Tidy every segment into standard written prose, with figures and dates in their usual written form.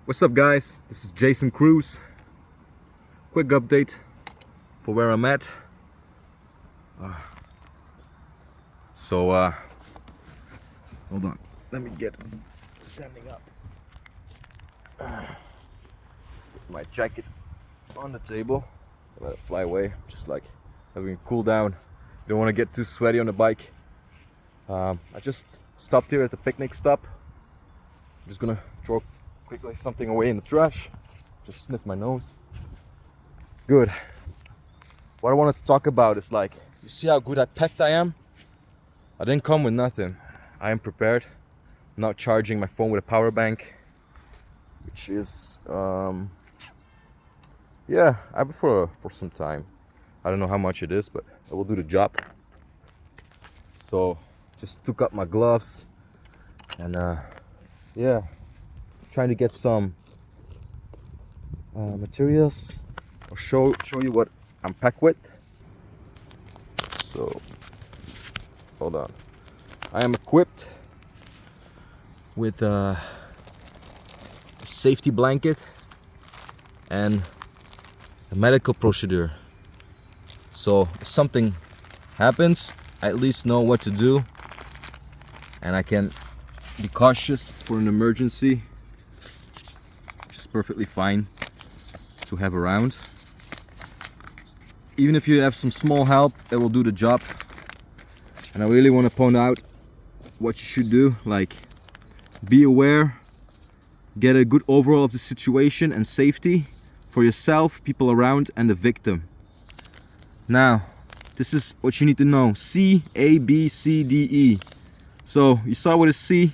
What's up, guys? This is Jason Cruz. Quick update for where I'm at. Hold on. Let me get standing up. Put my jacket on the table. Let it fly away. Just like having a cool down. You don't want to get too sweaty on the bike. I just stopped here at the picnic stop. I'm just gonna throw quickly something away in the trash. Just sniff my nose. Good. What I wanted to talk about is like, you see how good I packed I am? I didn't come with nothing. I am prepared. I'm not charging my phone with a power bank, which is yeah, I have it for some time. I don't know how much it is, but it will do the job. So just took up my gloves and yeah, trying to get some materials or show you what I'm packed with. So hold on. I am equipped with a safety blanket and a medical procedure. So if something happens, I at least know what to do and I can be cautious for an emergency, which is perfectly fine to have around. Even if you have some small help, it will do the job. And I really want to point out what you should do, like be aware, get a good overall of the situation and safety for yourself, people around, and the victim. Now, this is what you need to know. C, A, B, C, D, E. So, you saw what is C?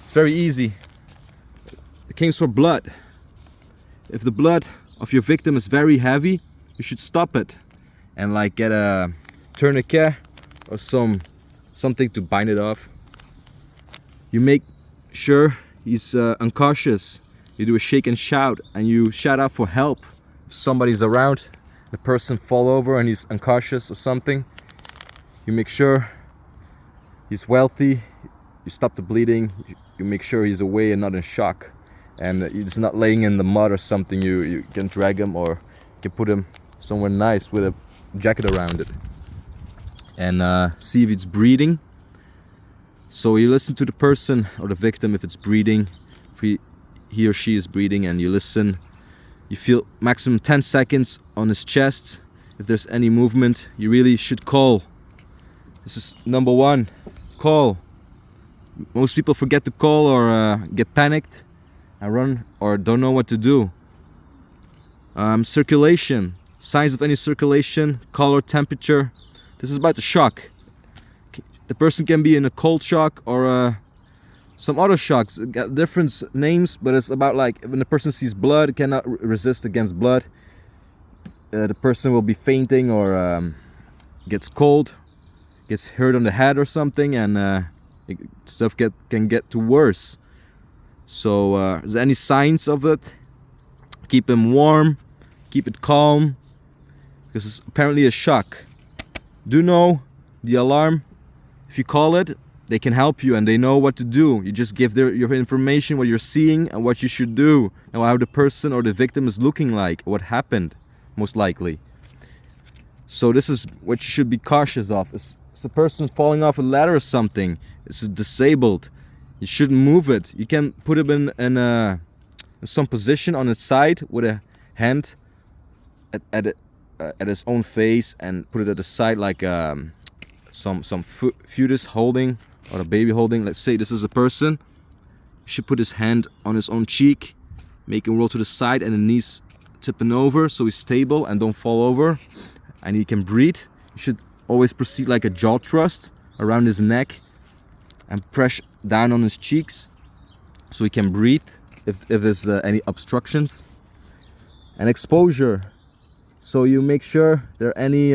It's very easy. It came for blood. If the blood of your victim is very heavy, you should stop it and like get a tourniquet or something to bind it off. You make sure he's unconscious. You do a shake and shout and you shout out for help. If somebody's around, the person fall over and he's unconscious or something, you make sure he's wealthy, you stop the bleeding, you make sure he's away and not in shock, and he's not laying in the mud or something. You can drag him or you can put him somewhere nice with a jacket around it and see if it's breathing. So you listen to the person or the victim if it's breathing, if he or she is breathing, and you listen. You feel maximum 10 seconds on his chest. If there's any movement, you really should call. This is number one, call. Most people forget to call or get panicked and run or don't know what to do. Circulation, signs of any circulation, color, temperature. This is about the shock. The person can be in a cold shock or some other shocks. Got different names, but it's about like when the person sees blood, cannot resist against blood. The person will be fainting or gets cold, gets hurt on the head or something, and stuff can get to worse. So is there any signs of it? Keep him warm, keep it calm, because it's apparently a shock. Do know the alarm. If you call it, they can help you and they know what to do. You just give your information, what you're seeing and what you should do, and how the person or the victim is looking like, what happened, most likely. So this is what you should be cautious of. It's a person falling off a ladder or something. It's disabled. You shouldn't move it. You can put him in some position on its side with a hand at his own face and put it at the side like some fetus holding or a baby holding. Let's say this is a person. You should put his hand on his own cheek, make him roll to the side and the knees tipping over so he's stable and don't fall over and he can breathe. You should always proceed like a jaw thrust around his neck and press down on his cheeks so he can breathe if there's any obstructions. And exposure, so you make sure there are any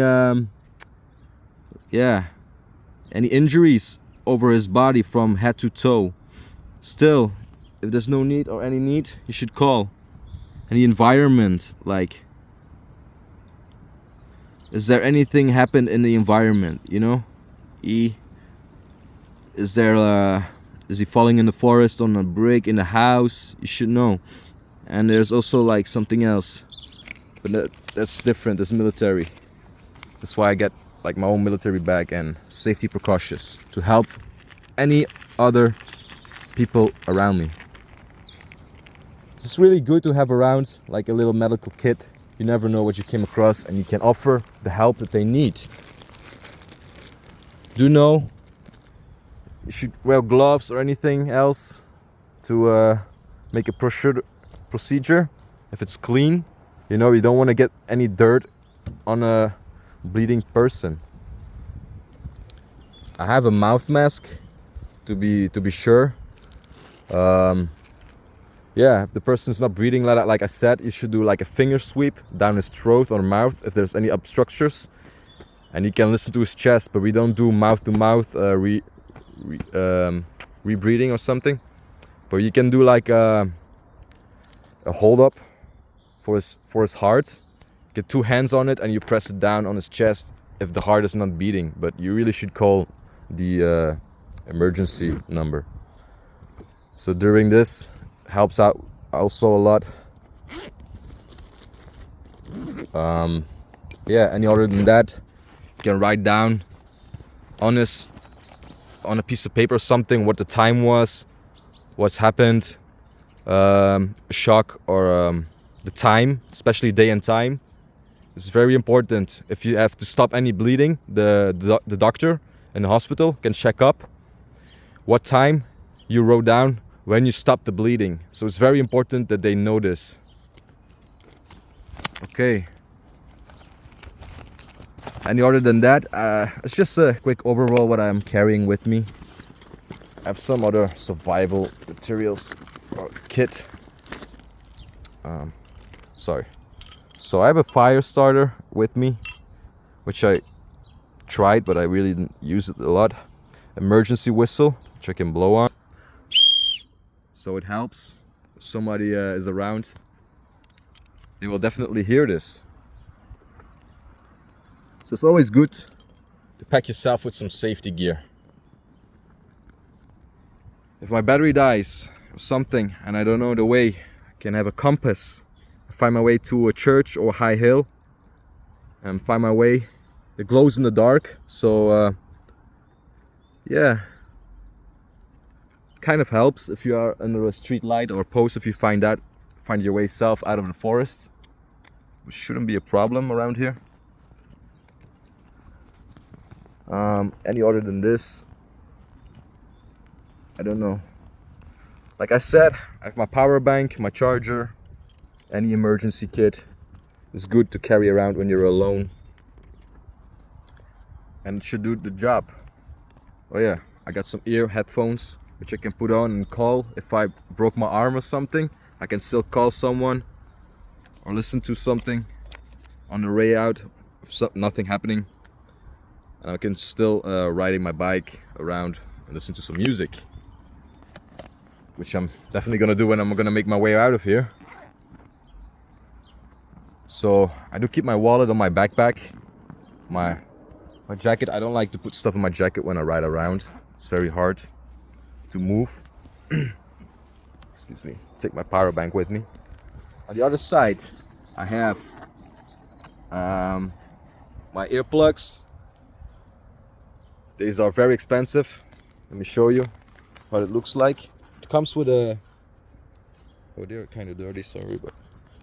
any injuries over his body from head to toe. Still, if there's no need or any need, you should call. And the environment, like, is there anything happened in the environment, you know? Is there Is he falling in the forest, on a brick, in the house? You should know. And there's also like something else, but that's different. It's military. That's why I get like my own military bag and safety precautions to help any other people around me. It's really good to have around like a little medical kit. You never know what you came across, and you can offer the help that they need. Do know you should wear gloves or anything else to make a procedure. If it's clean, you know, you don't want to get any dirt on a bleeding person. I have a mouth mask to be sure. Yeah, if the person's not breathing like I said, you should do like a finger sweep down his throat or mouth if there's any obstructions, and you can listen to his chest. But we don't do mouth to mouth rebreathing or something. But you can do like a hold up for his heart. Get 2 hands on it and you press it down on his chest if the heart is not beating. But you really should call the emergency number. So during this, helps out also a lot. Yeah, any other than that, you can write down on a piece of paper or something what the time was, what's happened, shock, or the time, especially day and time. It's very important. If you have to stop any bleeding, the doctor in the hospital can check up what time you wrote down when you stop the bleeding. So it's very important that they know this. Okay. Any other than that, it's just a quick overall what I'm carrying with me. I have some other survival materials or kit. Sorry. So I have a fire starter with me, which I tried, but I really didn't use it a lot. Emergency whistle, which I can blow on. So it helps if somebody is around. They will definitely hear this. So it's always good to pack yourself with some safety gear. If my battery dies or something and I don't know the way, I can have a compass. I find my way to a church or a high hill and find my way. It glows in the dark, so yeah. Kind of helps if you are under a street light or a post. If you find your way south out of the forest, which shouldn't be a problem around here. Any other than this, I don't know. Like I said, I have my power bank, my charger, any emergency kit. It's good to carry around when you're alone, and it should do the job. Oh yeah, I got some ear headphones which I can put on and call. If I broke my arm or something, I can still call someone or listen to something on the way out if nothing happening. And I can still riding my bike around and listen to some music, which I'm definitely gonna do when I'm gonna make my way out of here. So I do keep my wallet on my backpack, my jacket. I don't like to put stuff in my jacket when I ride around. It's very hard to move. Excuse me. Take my power bank with me. On the other side, I have my earplugs. These are very expensive. Let me show you what it looks like. It comes with a, oh, they're kind of dirty, sorry, but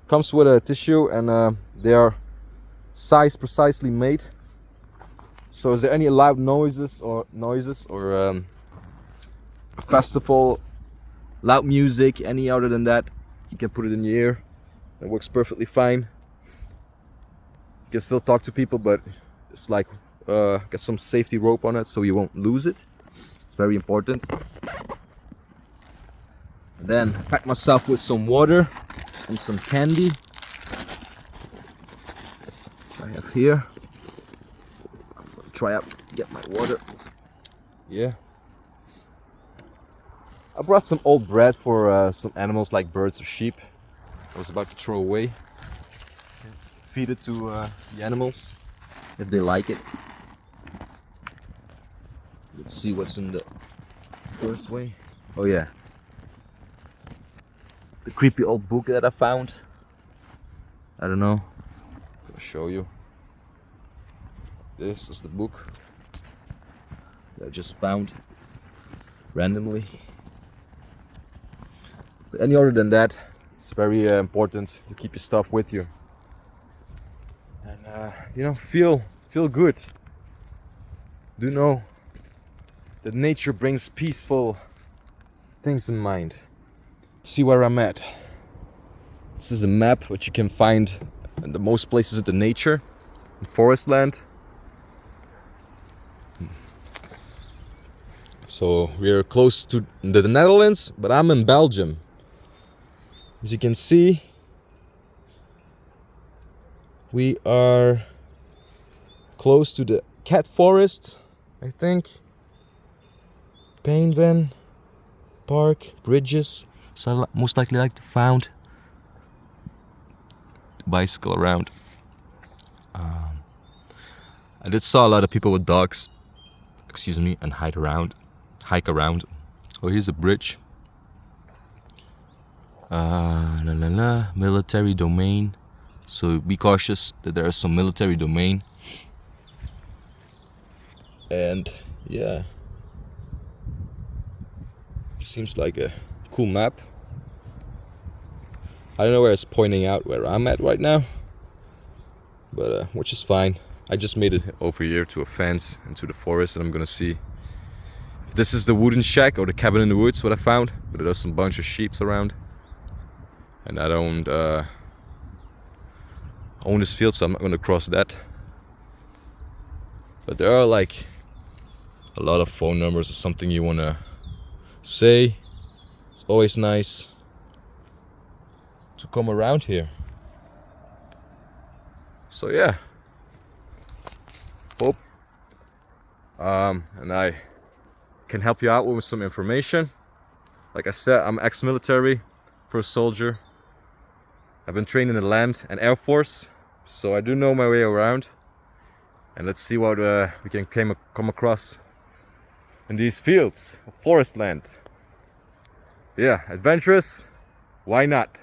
comes with a tissue, and they are size precisely made. So is there any loud noises or a festival, loud music, any other than that, you can put it in your ear. It works perfectly fine. You can still talk to people, but it's like get some safety rope on it so you won't lose it. It's very important. And then I pack myself with some water and some candy. I have here. I'm gonna try out to get my water. Yeah. I brought some old bread for some animals like birds or sheep. I was about to throw away. Feed it to the animals if they like it. Let's see what's in the first way. Oh yeah. The creepy old book that I found. I don't know. I'll show you. This is the book that I just found randomly. But any other than that, it's very important to keep your stuff with you. And you know, feel good. Do know that nature brings peaceful things in mind. See where I'm at. This is a map which you can find in the most places in the nature, in forest land. So we are close to the Netherlands, but I'm in Belgium. As you can see, we are close to the cat forest, I think. Painven Park, bridges. So I most likely like to found the bicycle around. I did saw a lot of people with dogs, excuse me, and hike around. Oh, here's a bridge. Military domain. So be cautious that there is some military domain. And yeah, seems like a cool map. I don't know where it's pointing out where I'm at right now, but which is fine. I just made it over here to a fence into the forest, and I'm gonna see if this is the wooden shack or the cabin in the woods, what I found. But there's some bunch of sheeps around, and I don't own this field, so I'm not gonna cross that. But there are like a lot of phone numbers or something you wanna say. It's always nice to come around here. So yeah, hope and I can help you out with some information. Like I said, I'm ex-military, first soldier. I've been trained in the land and air force, so I do know my way around. And let's see what we can come across in these fields of forest land. Yeah, adventurous, why not?